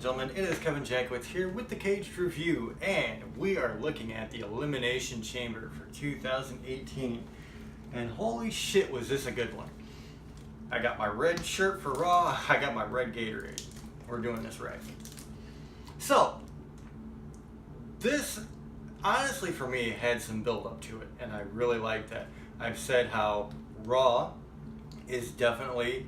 gentlemen, it is Kevin Jankowitz here with the Caged Review, and we are looking at the Elimination Chamber for 2018. And holy shit, was this a good one. I got my red shirt for Raw, I got my red Gatorade. We're doing this right. So, this, honestly for me, had some build up to it, and I really like that. I've said how Raw is definitely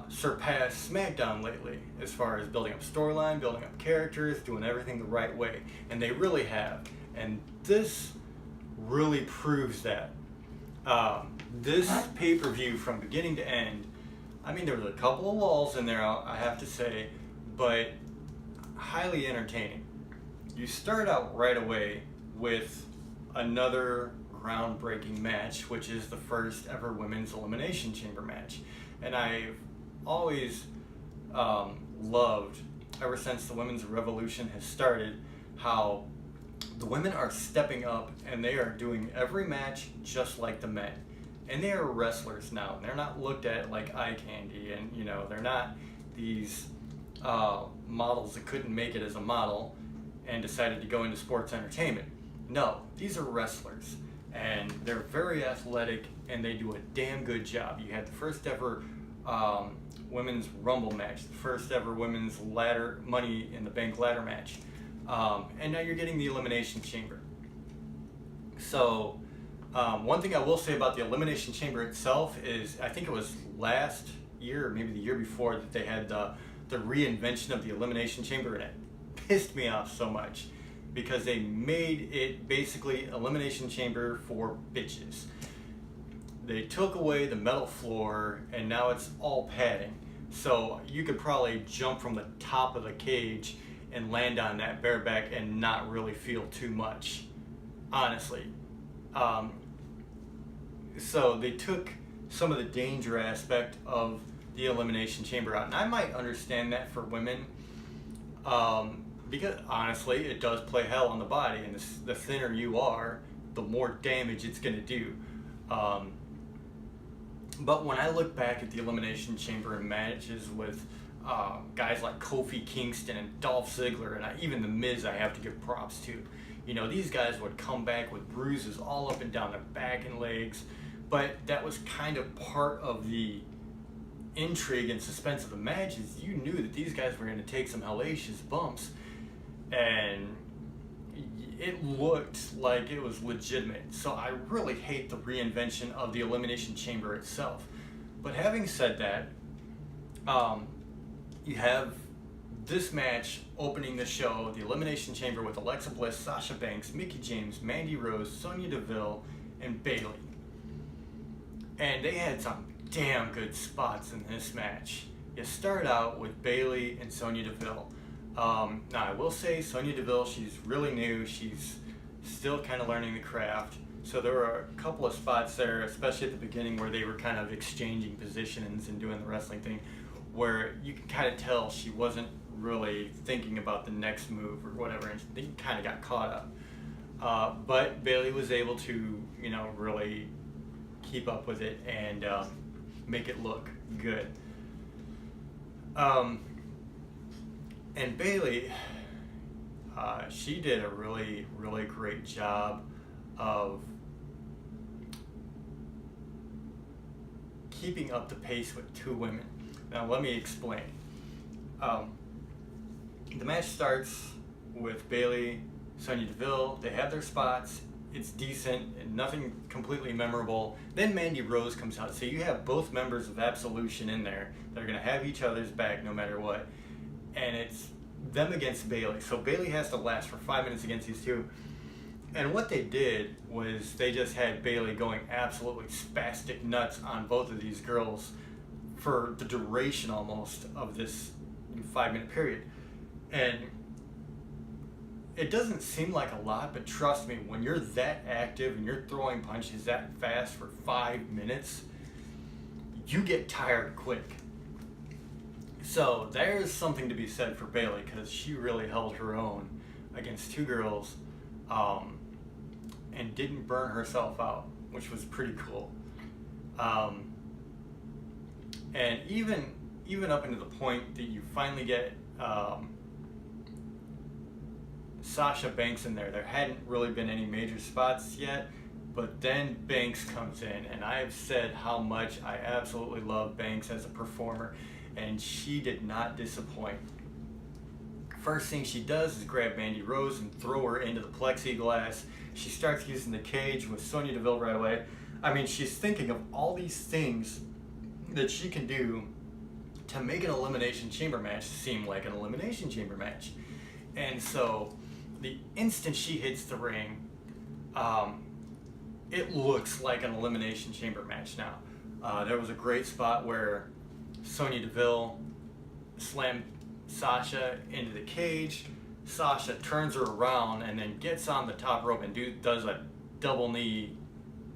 surpassed SmackDown lately as far as building up storyline, building up characters, doing everything the right way, and they really have. And this really proves that. This pay-per-view from beginning to end, I mean, there was a couple of lulls in there, I have to say, but highly entertaining. You start out right away with another groundbreaking match, which is the first ever Women's Elimination Chamber match. And I've always loved, ever since the women's revolution has started, how the women are stepping up and they are doing every match just like the men. And they are wrestlers now. They're not looked at like eye candy, and you know, they're not these models that couldn't make it as a model and decided to go into sports entertainment. No, these are wrestlers, and they're very athletic, and they do a damn good job. You had the first ever women's Rumble match, the first ever women's ladder Money in the Bank ladder match, and now you're getting the Elimination Chamber. So one thing I will say about the Elimination Chamber itself is, I think it was last year or maybe the year before that they had the reinvention of the Elimination Chamber, and it pissed me off so much because they made it basically Elimination Chamber for bitches. They took away the metal floor and now it's all padding. So you could probably jump from the top of the cage and land on that bareback and not really feel too much, honestly. So they took some of the danger aspect of the Elimination Chamber out. And I might understand that for women, because honestly, it does play hell on the body, and the thinner you are, the more damage it's going to do. But when I look back at the Elimination Chamber and matches with guys like Kofi Kingston and Dolph Ziggler, and even The Miz, I have to give props to. You know, these guys would come back with bruises all up and down their back and legs, but that was kind of part of the intrigue and suspense of the matches. You knew that these guys were going to take some hellacious bumps, and it looked like it was legitimate. So I really hate the reinvention of the Elimination Chamber itself. But having said that, you have this match opening the show, the Elimination Chamber, with Alexa Bliss, Sasha Banks, Mickie James, Mandy Rose, Sonya Deville, and Bayley. And they had some damn good spots in this match. You start out with Bayley and Sonya Deville. Now I will say Sonya Deville, she's really new, she's still kind of learning the craft, so there were a couple of spots there, especially at the beginning, where they were kind of exchanging positions and doing the wrestling thing, where you can kind of tell she wasn't really thinking about the next move or whatever, and they kind of got caught up. But Bayley was able to, you know, really keep up with it and make it look good. And Bayley, she did a really, really great job of keeping up the pace with two women. Now let me explain. The match starts with Bayley, Sonya Deville. They have their spots. It's decent and nothing completely memorable. Then Mandy Rose comes out. So you have both members of Absolution in there. They're going to have each other's back no matter what. And it's them against Bayley. So Bayley has to last for 5 minutes against these two. And what they did was they just had Bayley going absolutely spastic nuts on both of these girls for the duration almost of this 5-minute period. And it doesn't seem like a lot, but trust me, when you're that active and you're throwing punches that fast for 5 minutes, you get tired quick. So there's something to be said for Bayley, because she really held her own against two girls and didn't burn herself out, which was pretty cool. And even up into the point that you finally get Sasha Banks in there. There hadn't really been any major spots yet, but then Banks comes in, and I have said how much I absolutely love Banks as a performer, and she did not disappoint. First thing she does is grab Mandy Rose and throw her into the plexiglass. She starts using the cage with Sonya Deville right away. I mean, she's thinking of all these things that she can do to make an Elimination Chamber match seem like an Elimination Chamber match. And so, the instant she hits the ring, it looks like an Elimination Chamber match now. There was a great spot where Sonya Deville slammed Sasha into the cage. Sasha turns her around and then gets on the top rope and does a double knee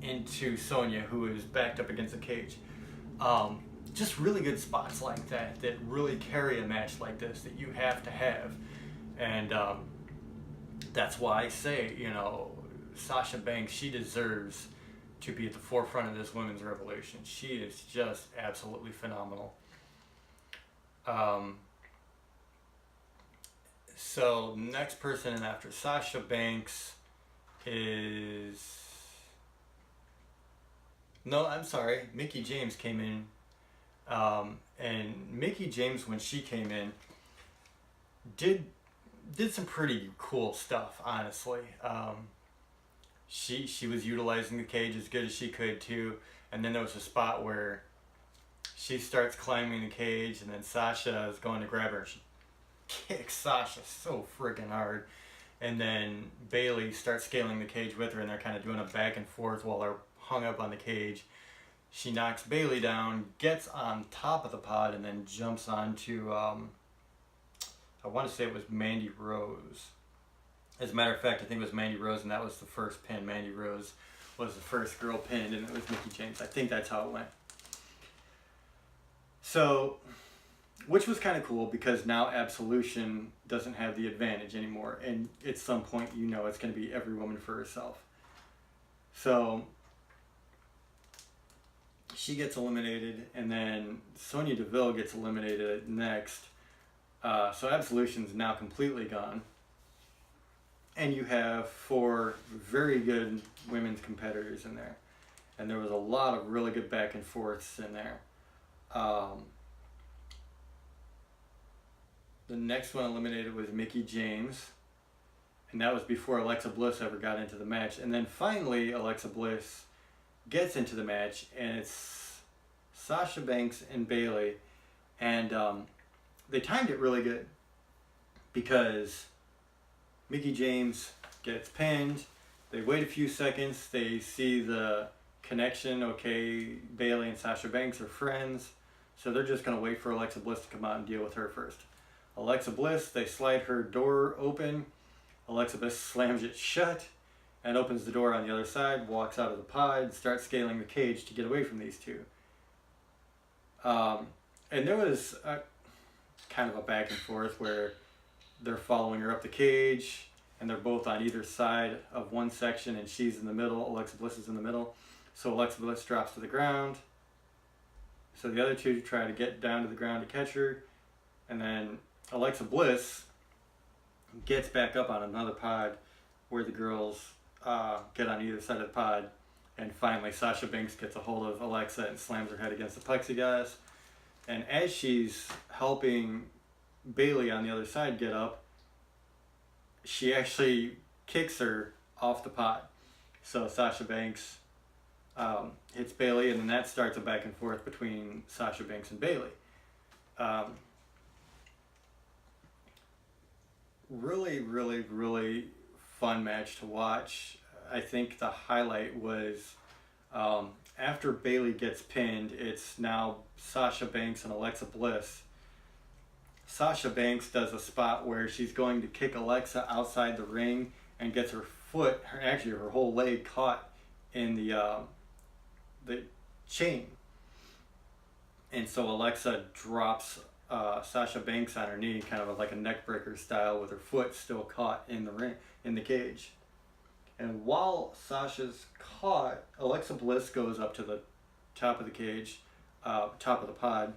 into Sonya, who is backed up against the cage. Just really good spots like that that really carry a match like this that you have to have. And that's why I say, you know, Sasha Banks, she deserves to be at the forefront of this women's revolution. She is just absolutely phenomenal. So next person in after Sasha Banks is... No, I'm sorry. Mickie James came in. And Mickie James, when she came in, did some pretty cool stuff, honestly. She was utilizing the cage as good as she could too. And then there was a spot where she starts climbing the cage, and then Sasha is going to grab her. She kicks Sasha so freaking hard. And then Bayley starts scaling the cage with her, and they're kind of doing a back and forth while they're hung up on the cage. She knocks Bayley down, gets on top of the pod, and then jumps onto, I want to say it was Mandy Rose. As a matter of fact, I think it was Mandy Rose, and that was the first pin. Mandy Rose was the first girl pinned, and it was Mickie James. I think that's how it went. So, which was kind of cool, because now Absolution doesn't have the advantage anymore, and at some point you know it's going to be every woman for herself. So she gets eliminated, and then Sonya Deville gets eliminated next. So Absolution's now completely gone. And you have 4 very good women's competitors in there. And there was a lot of really good back and forths in there. The next one eliminated was Mickie James. And that was before Alexa Bliss ever got into the match. And then finally, Alexa Bliss gets into the match, and it's Sasha Banks and Bayley. And they timed it really good, because Mickie James gets pinned. They wait a few seconds. They see the connection. Okay, Bayley and Sasha Banks are friends, so they're just going to wait for Alexa Bliss to come out and deal with her first. Alexa Bliss, they slide her door open. Alexa Bliss slams it shut and opens the door on the other side, walks out of the pod, starts scaling the cage to get away from these two. And there was kind of a back and forth where they're following her up the cage, and they're both on either side of one section, and she's in the middle. Alexa Bliss is in the middle. So Alexa Bliss drops to the ground. So the other two try to get down to the ground to catch her, and then Alexa Bliss gets back up on another pod where the girls get on either side of the pod, and finally Sasha Banks gets a hold of Alexa and slams her head against the plexiglass. And as she's helping Bayley on the other side get up, she actually kicks her off the pod. So Sasha Banks hits Bayley, and then that starts a back and forth between Sasha Banks and Bayley. Really, really, really fun match to watch. I think the highlight was after Bayley gets pinned, it's now Sasha Banks and Alexa Bliss. Sasha Banks does a spot where she's going to kick Alexa outside the ring and gets her foot, actually her whole leg, caught in the chain. And so Alexa drops Sasha Banks on her knee, kind of like a neck breaker style, with her foot still caught in the ring, in the cage. And while Sasha's caught, Alexa Bliss goes up to the top of the cage, top of the pod,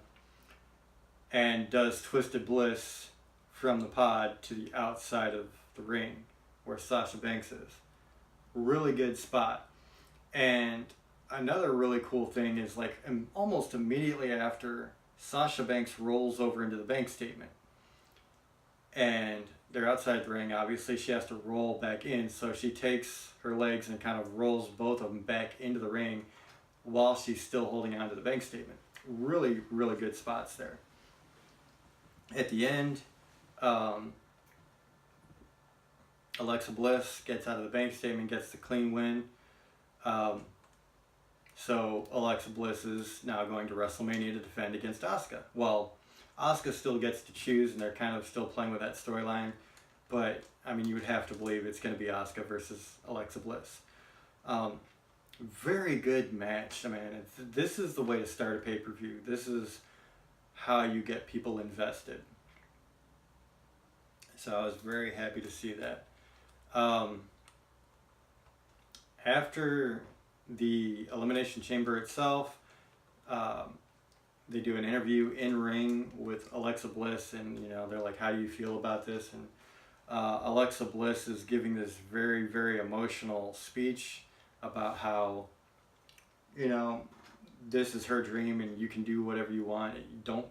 and does Twisted Bliss from the pod to the outside of the ring where Sasha Banks is. Really good spot. And another really cool thing is like almost immediately after, Sasha Banks rolls over into the bank statement. And they're outside the ring. Obviously, she has to roll back in. So she takes her legs and kind of rolls both of them back into the ring while she's still holding on to the bank statement. Really, really good spots there. At the end, Alexa Bliss gets out of the bank statement, gets the clean win. So Alexa Bliss is now going to WrestleMania to defend against Asuka. Well, Asuka still gets to choose, and they're kind of still playing with that storyline. But, I mean, you would have to believe it's going to be Asuka versus Alexa Bliss. Very good match. I mean, this is the way to start a pay-per-view. This is how you get people invested. So I was very happy to see that. After the Elimination Chamber itself, they do an interview in ring with Alexa Bliss, and they're like, "How do you feel about this?" And Alexa Bliss is giving this very, very emotional speech about how this is her dream and you can do whatever you want. Don't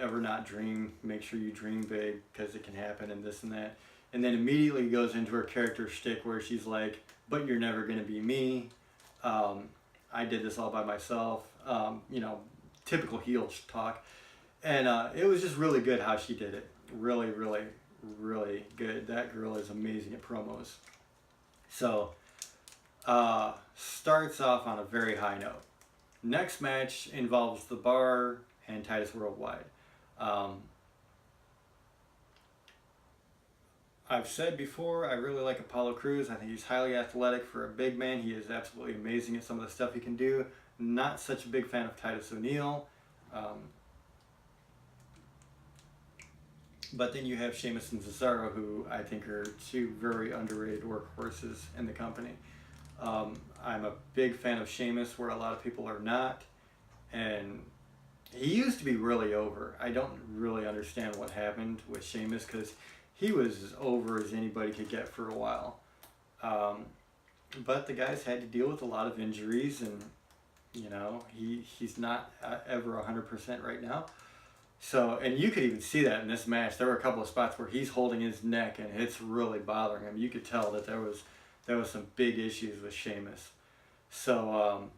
ever not dream. Make sure you dream big because it can happen, and this and that. And then immediately goes into her character shtick where she's like, "But you're never gonna be me. I did this all by myself." Typical heel talk. And it was just really good how she did it. Really, really, really good. That girl is amazing at promos. So, starts off on a very high note. Next match involves The Bar and Titus Worldwide. I've said before, I really like Apollo Crews. I think he's highly athletic for a big man. He is absolutely amazing at some of the stuff he can do. Not such a big fan of Titus O'Neil. But then you have Sheamus and Cesaro, who I think are two very underrated workhorses in the company. I'm a big fan of Sheamus, where a lot of people are not. And he used to be really over. I don't really understand what happened with Sheamus, because he was as over as anybody could get for a while. But the guy's had to deal with a lot of injuries, and he's not ever 100% right now. So, and you could even see that in this match. There were a couple of spots where he's holding his neck and it's really bothering him. You could tell that there was some big issues with Sheamus. So,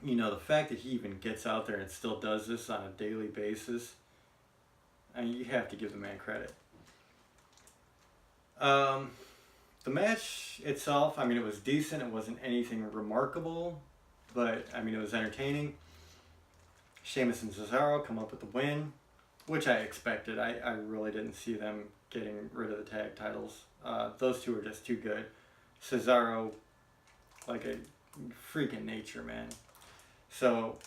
the fact that he even gets out there and still does this on a daily basis, I mean, you have to give the man credit. The match itself, I mean, it was decent. It wasn't anything remarkable, but, I mean, it was entertaining. Sheamus and Cesaro come up with the win, which I expected. I really didn't see them getting rid of the tag titles. Those two are just too good. Cesaro, like a freaking nature, man. So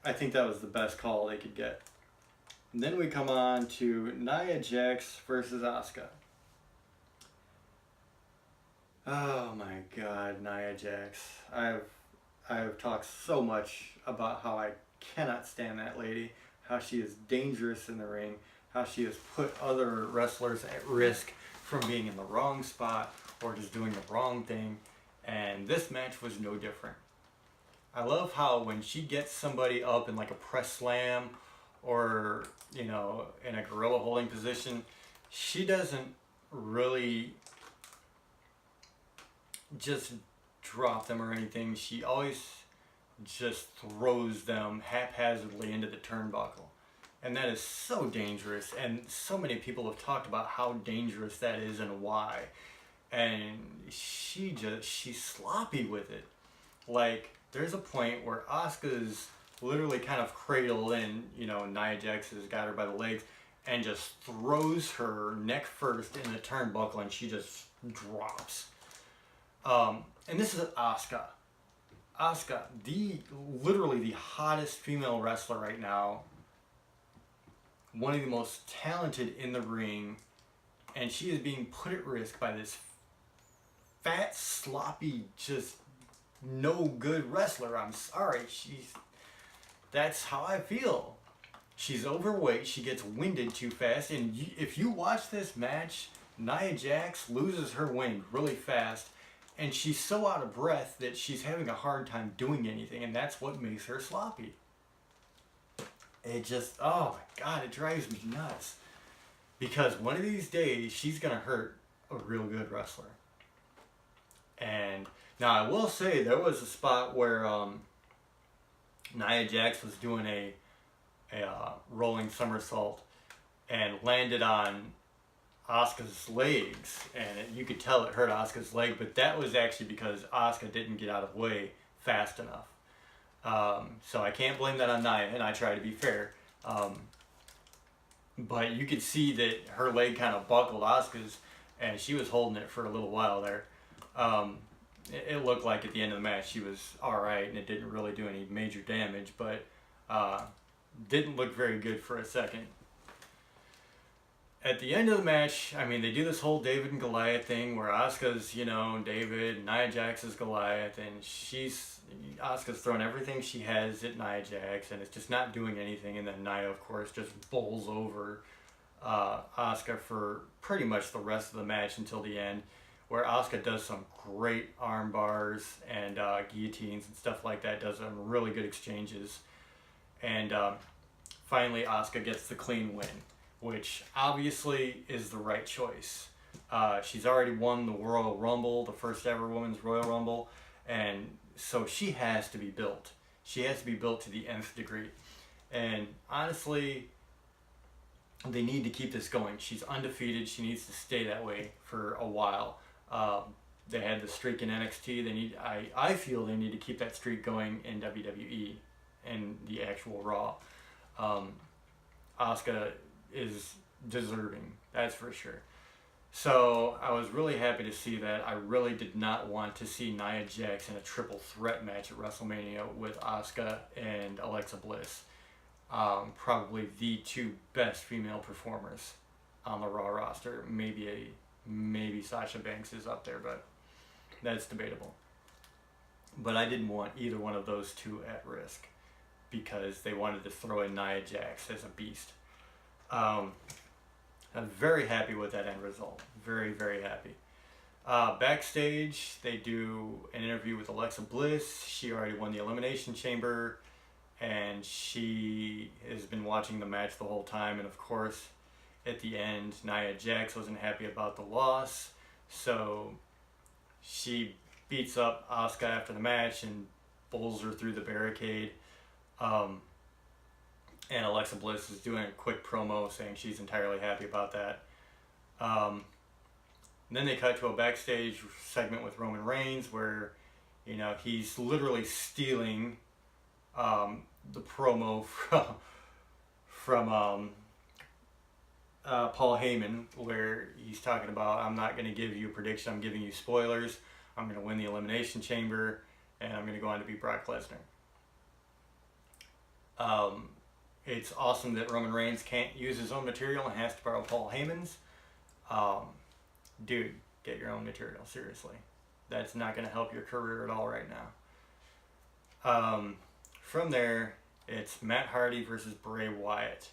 I think that was the best call they could get. And then we come on to Nia Jax versus Asuka. Oh my God, Nia Jax. I have talked so much about how I cannot stand that lady, how she is dangerous in the ring, how she has put other wrestlers at risk from being in the wrong spot or just doing the wrong thing, and this match was no different. I love how when she gets somebody up in like a press slam or, in a gorilla holding position, she doesn't really just drop them or anything. She always just throws them haphazardly into the turnbuckle. And that is so dangerous, and so many people have talked about how dangerous that is and why. And she's sloppy with it. Like, there's a point where Asuka's literally kind of cradled in, Nia Jax has got her by the legs and just throws her neck first in the turnbuckle, and she just drops. And this is Asuka. Asuka, literally the hottest female wrestler right now, one of the most talented in the ring, and she is being put at risk by this fat, sloppy, just no good wrestler. I'm sorry, that's how I feel. She's overweight. She gets winded too fast. And if you watch this match, Nia Jax loses her wind really fast. And she's so out of breath that she's having a hard time doing anything. And that's what makes her sloppy. It just, oh my God, it drives me nuts. Because one of these days, she's going to hurt a real good wrestler. And now I will say there was a spot where Nia Jax was doing a rolling somersault and landed on Asuka's legs, and you could tell it hurt Asuka's leg, but that was actually because Asuka didn't get out of the way fast enough. So I can't blame that on Nia, and I try to be fair. But you could see that her leg kind of buckled Asuka's, and she was holding it for a little while there. It looked like at the end of the match she was alright, and it didn't really do any major damage, but didn't look very good for a second. At the end of the match, I mean, they do this whole David and Goliath thing where Asuka's, David, and Nia Jax is Goliath, and Asuka's throwing everything she has at Nia Jax, and it's just not doing anything, and then Nia, of course, just bowls over Asuka for pretty much the rest of the match until the end, where Asuka does some great arm bars and guillotines and stuff like that, does some really good exchanges, and finally Asuka gets the clean win, which obviously is the right choice. She's already won the Royal Rumble, the first ever women's Royal Rumble, and so she has to be built. She has to be built to the nth degree. And honestly, they need to keep this going. She's undefeated. She needs to stay that way for a while. They had the streak in NXT. I feel they need to keep that streak going in WWE and the actual Raw. Asuka is deserving, that's for sure. So I was really happy to see that. I really did not want to see Nia Jax in a triple threat match at WrestleMania with Asuka and Alexa Bliss. Probably the two best female performers on the Raw roster. Maybe Sasha Banks is up there, but that's debatable. But I didn't want either one of those two at risk because they wanted to throw in Nia Jax as a beast. I'm very happy with that end result. Very, very happy. Backstage, they do an interview with Alexa Bliss. She already won the Elimination Chamber, and she has been watching the match the whole time. And of course, at the end, Nia Jax wasn't happy about the loss, so she beats up Asuka after the match and bowls her through the barricade. And Alexa Bliss is doing a quick promo saying she's entirely happy about that. Then they cut to a backstage segment with Roman Reigns where, he's literally stealing the promo from Paul Heyman, where he's talking about, I'm not going to give you a prediction, I'm giving you spoilers. I'm going to win the Elimination Chamber, and I'm going to go on to beat Brock Lesnar. It's awesome that Roman Reigns can't use his own material and has to borrow Paul Heyman's. Dude, get your own material, seriously. That's not going to help your career at all right now. From there, it's Matt Hardy versus Bray Wyatt.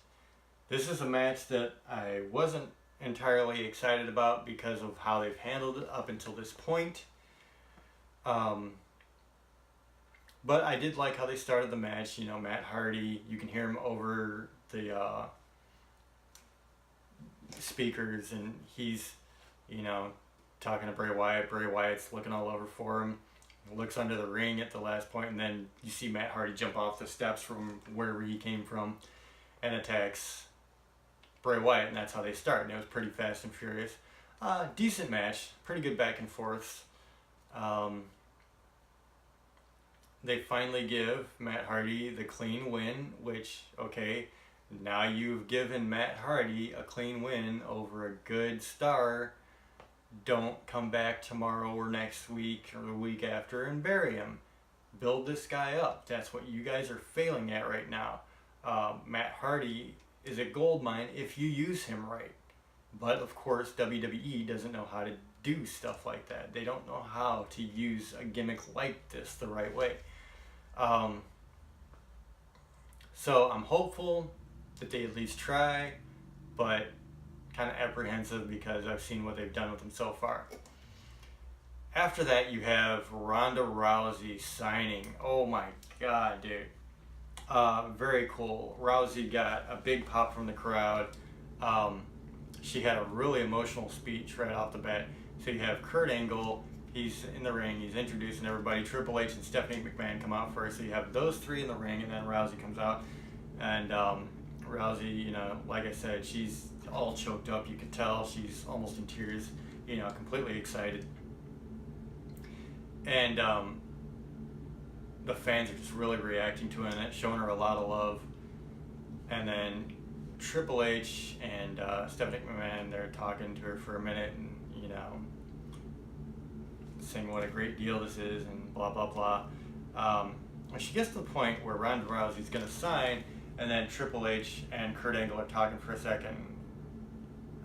This is a match that I wasn't entirely excited about because of how they've handled it up until this point. But I did like how they started the match. Matt Hardy, you can hear him over the speakers, and he's, talking to Bray Wyatt. Bray Wyatt's looking all over for him. He looks under the ring at the last point, and then you see Matt Hardy jump off the steps from wherever he came from and attacks Bray Wyatt, and that's how they start. And it was pretty fast and furious. Decent match, pretty good back and forth. They finally give Matt Hardy the clean win, which, okay, now you've given Matt Hardy a clean win over a good star. Don't come back tomorrow or next week or the week after and bury him. Build this guy up. That's what you guys are failing at right now. Matt Hardy is a goldmine if you use him right. But, of course, WWE doesn't know how to do stuff like that. They don't know how to use a gimmick like this the right way. So I'm hopeful that they at least try, but kind of apprehensive because I've seen what they've done with him so far. After that, you have Ronda Rousey signing. Oh my god, dude. Very cool. Rousey got a big pop from the crowd. She had a really emotional speech right off the bat. So you have Kurt Angle, he's in the ring, he's introducing everybody. Triple H and Stephanie McMahon come out first. So you have those three in the ring, and then Rousey comes out. And Rousey, you know, like I said, she's all choked up. You could tell she's almost in tears, you know, completely excited. And the fans are just really reacting to it, and it's showing her a lot of love. And then Triple H and Stephanie McMahon, they're talking to her for a minute, and you know, saying what a great deal this is, and blah blah blah. When she gets to the point where Ronda Rousey's going to sign, and then Triple H and Kurt Angle are talking for a second,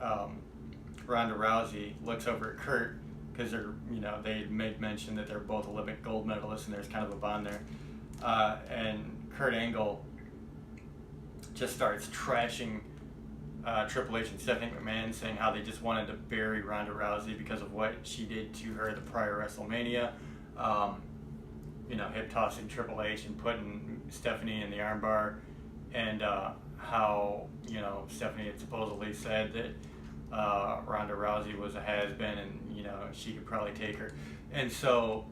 Ronda Rousey looks over at Kurt, because they're, you know, they made mention that they're both Olympic gold medalists, and there's kind of a bond there. And Kurt Angle just starts trashing Triple H and Stephanie McMahon, saying how they just wanted to bury Ronda Rousey because of what she did to her at the prior WrestleMania. You know, hip tossing Triple H and putting Stephanie in the armbar, and how, you know, Stephanie had supposedly said that Ronda Rousey was a has-been, and you know, she could probably take her. And so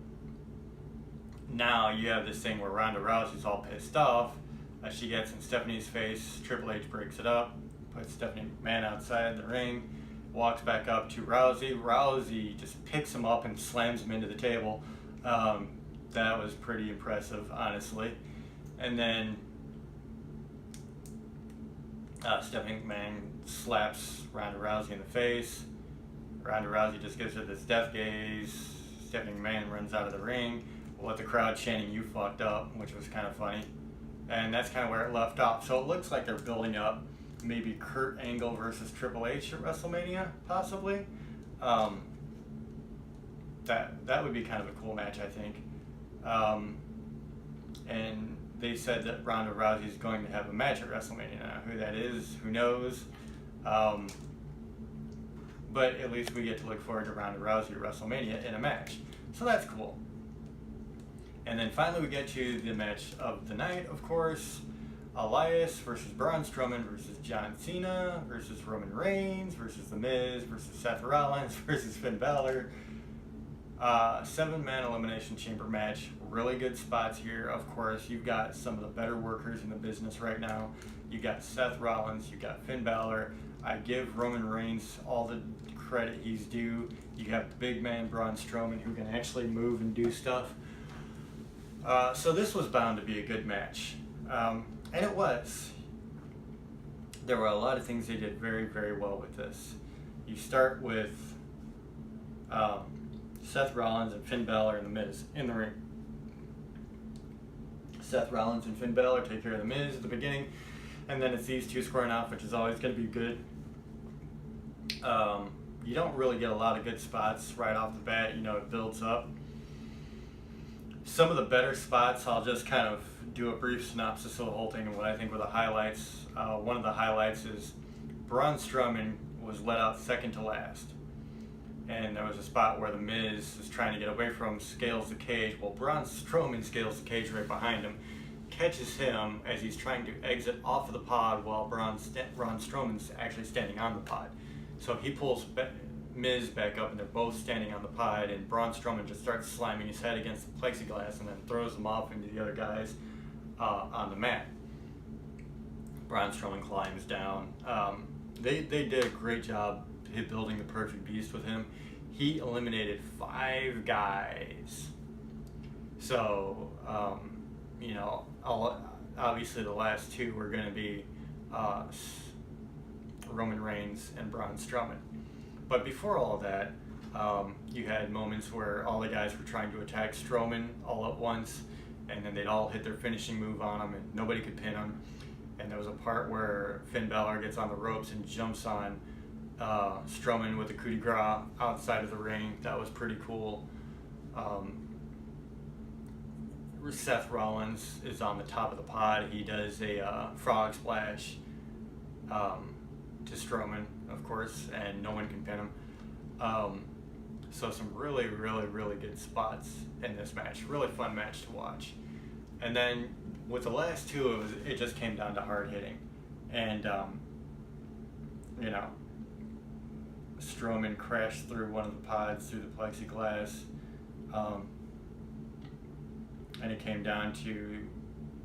now you have this thing where Ronda Rousey's all pissed off. She gets in Stephanie's face. Triple H breaks it up, puts Stephanie McMahon outside the ring, walks back up to Rousey. Rousey just picks him up and slams him into the table. That was pretty impressive, honestly. And then Stephanie McMahon slaps Ronda Rousey in the face. Ronda Rousey just gives her this death gaze. Stephanie McMahon runs out of the ring with the crowd chanting, "You fucked up," which was kind of funny. And that's kind of where it left off. So it looks like they're building up maybe Kurt Angle versus Triple H at WrestleMania, possibly. That would be kind of a cool match, I think. And they said that Ronda Rousey is going to have a match at WrestleMania. Now, who that is, who knows? But at least we get to look forward to Ronda Rousey at WrestleMania in a match. So that's cool. And then finally we get to the match of the night, of course. Elias versus Braun Strowman versus John Cena versus Roman Reigns versus The Miz versus Seth Rollins versus Finn Balor. 7-man Elimination Chamber match. Really good spots here. Of course, you've got some of the better workers in the business right now. You got Seth Rollins, you got Finn Balor. I give Roman Reigns all the credit he's due. You have big man Braun Strowman who can actually move and do stuff. So this was bound to be a good match. And it was. There were a lot of things they did very, very well with this. You start with Seth Rollins and Finn Balor and The Miz in the ring. Seth Rollins and Finn Balor take care of The Miz at the beginning, and then it's these two squaring off, which is always going to be good. You don't really get a lot of good spots right off the bat. You know, it builds up. Some of the better spots, I'll just kind of do a brief synopsis of the whole thing and what I think were the highlights. One of the highlights is Braun Strowman was let out second to last. And there was a spot where The Miz is trying to get away from him, scales the cage. Well, Braun Strowman scales the cage right behind him, catches him as he's trying to exit off of the pod while Braun Strowman's actually standing on the pod. So he pulls Miz back up, and they're both standing on the pod, and Braun Strowman just starts slamming his head against the plexiglass and then throws him off into the other guys on the mat. Braun Strowman climbs down. They did a great job building the perfect beast with him. He eliminated 5 guys. So, you know, obviously the last 2 were going to be Roman Reigns and Braun Strowman. But before all that, you had moments where all the guys were trying to attack Strowman all at once, and then they'd all hit their finishing move on him, and nobody could pin him. And there was a part where Finn Balor gets on the ropes and jumps on Strowman with a coup de grace outside of the ring. That was pretty cool. Seth Rollins is on the top of the pod. He does a frog splash to Strowman, of course, and no one can pin him. Um, so some really, really, really good spots in this match. Really fun match to watch. And then with the last two, it just came down to hard hitting. And, you know, Strowman crashed through one of the pods through the plexiglass. And it came down to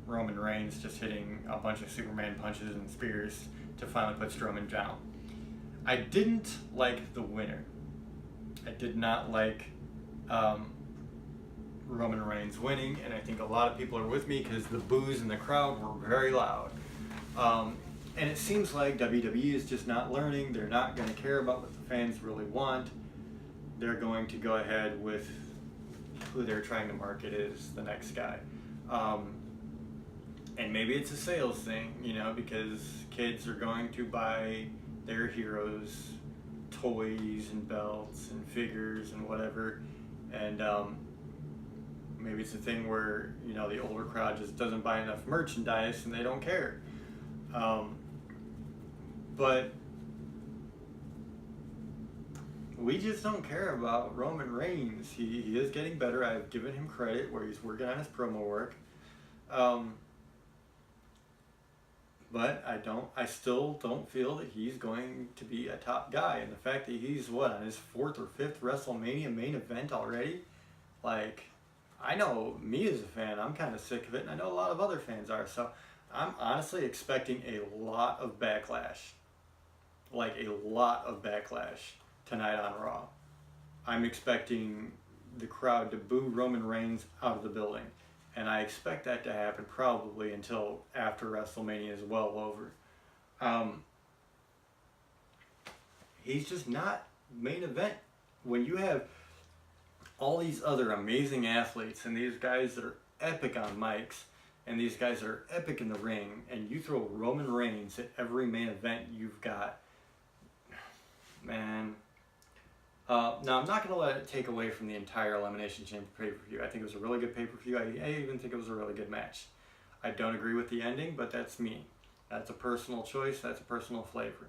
Roman Reigns just hitting a bunch of Superman punches and spears to finally put Strowman down. I didn't like the winner. I did not like Roman Reigns winning, and I think a lot of people are with me because the boos in the crowd were very loud. And it seems like WWE is just not learning. They're not going to care about what the fans really want. They're going to go ahead with who they're trying to market as the next guy. And maybe it's a sales thing, you know, because kids are going to buy their heroes toys and belts and figures and whatever. And maybe it's a thing where, you know, the older crowd just doesn't buy enough merchandise and they don't care. But we just don't care about Roman Reigns. He is getting better. I've given him credit where he's working on his promo work. But I still don't feel that he's going to be a top guy. And the fact that he's, on his 4th or 5th WrestleMania main event already? Like, I know me as a fan, I'm kind of sick of it, and I know a lot of other fans are. So I'm honestly expecting a lot of backlash. Like, a lot of backlash tonight on Raw. I'm expecting the crowd to boo Roman Reigns out of the building. And I expect that to happen probably until after WrestleMania is well over. He's just not main event. When you have all these other amazing athletes and these guys that are epic on mics and these guys that are epic in the ring, and you throw Roman Reigns at every main event you've got, man. Now, I'm not going to let it take away from the entire Elimination Chamber pay-per-view. I think it was a really good pay-per-view. I even think it was a really good match. I don't agree with the ending, but that's me. That's a personal choice. That's a personal flavor.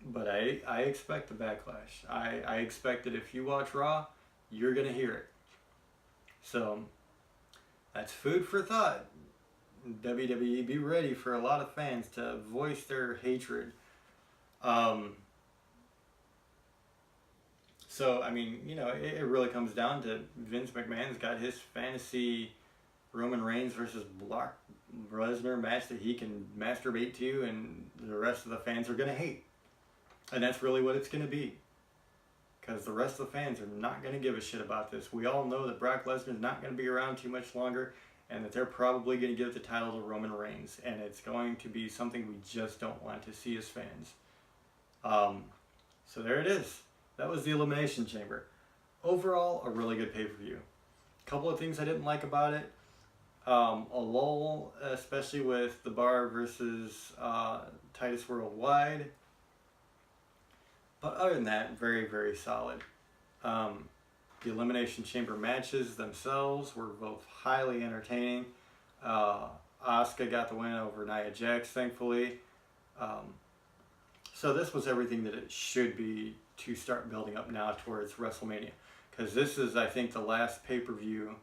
But I expect a backlash. I expect that if you watch Raw, you're going to hear it. So, that's food for thought. WWE, be ready for a lot of fans to voice their hatred. So, I mean, you know, it really comes down to Vince McMahon's got his fantasy Roman Reigns versus Brock Lesnar match that he can masturbate to, and the rest of the fans are going to hate. And that's really what it's going to be. Because the rest of the fans are not going to give a shit about this. We all know that Brock Lesnar is not going to be around too much longer, and that they're probably going to give the title to Roman Reigns. And it's going to be something we just don't want to see as fans. So there it is. That was the Elimination Chamber. Overall, a really good pay-per-view. A couple of things I didn't like about it. A lull, especially with the Bar versus Titus Worldwide. But other than that, very, very solid. The Elimination Chamber matches themselves were both highly entertaining. Asuka got the win over Nia Jax, thankfully. So this was everything that it should be to start building up now towards WrestleMania. Because this is, I think, the last pay-per-view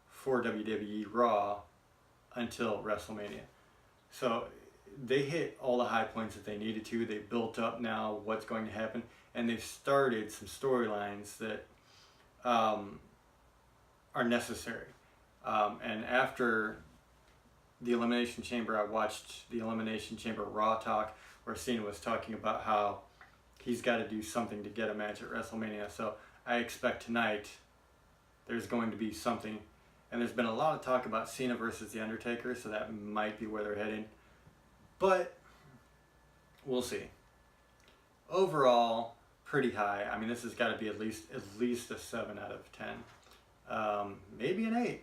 for WWE Raw until WrestleMania. So they hit all the high points that they needed to. They built up now what's going to happen. And they've started some storylines that are necessary. And after the Elimination Chamber, I watched the Elimination Chamber Raw talk where Cena was talking about how he's got to do something to get a match at WrestleMania. So I expect tonight there's going to be something. And there's been a lot of talk about Cena versus The Undertaker, so that might be where they're heading. But we'll see. Overall, pretty high. I mean, this has got to be at least a 7 out of 10. Maybe an 8.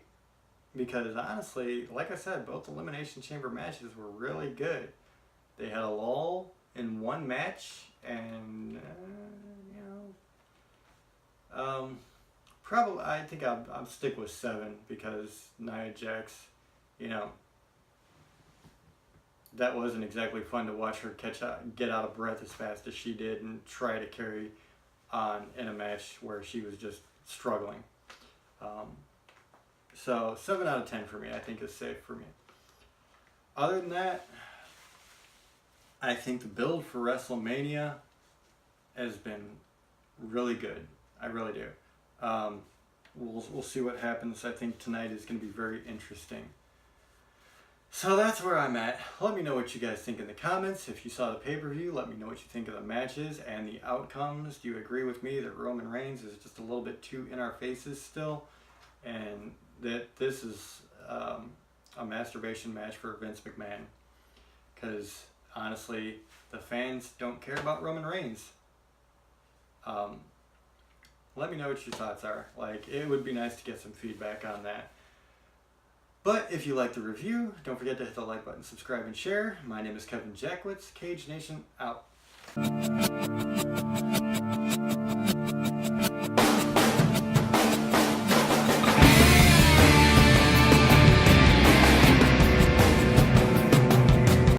Because honestly, like I said, both Elimination Chamber matches were really good. They had a lull in one match, and probably I think I'll stick with 7 because Nia Jax, that wasn't exactly fun to watch her get out of breath as fast as she did and try to carry on in a match where she was just struggling. So 7 out of 10 for me, I think is safe for me. Other than that, I think the build for WrestleMania has been really good. I really do. We'll see what happens. I think tonight is going to be very interesting. So that's where I'm at. Let me know what you guys think in the comments. If you saw the pay-per-view, let me know what you think of the matches and the outcomes. Do you agree with me that Roman Reigns is just a little bit too in our faces still? And that this is a masturbation match for Vince McMahon? Because honestly, the fans don't care about Roman Reigns. Let me know what your thoughts are. Like, it would be nice to get some feedback on that. But if you like the review, don't forget to hit the like button, subscribe, and share. My name is Kevin Jackwitz. Cage Nation out.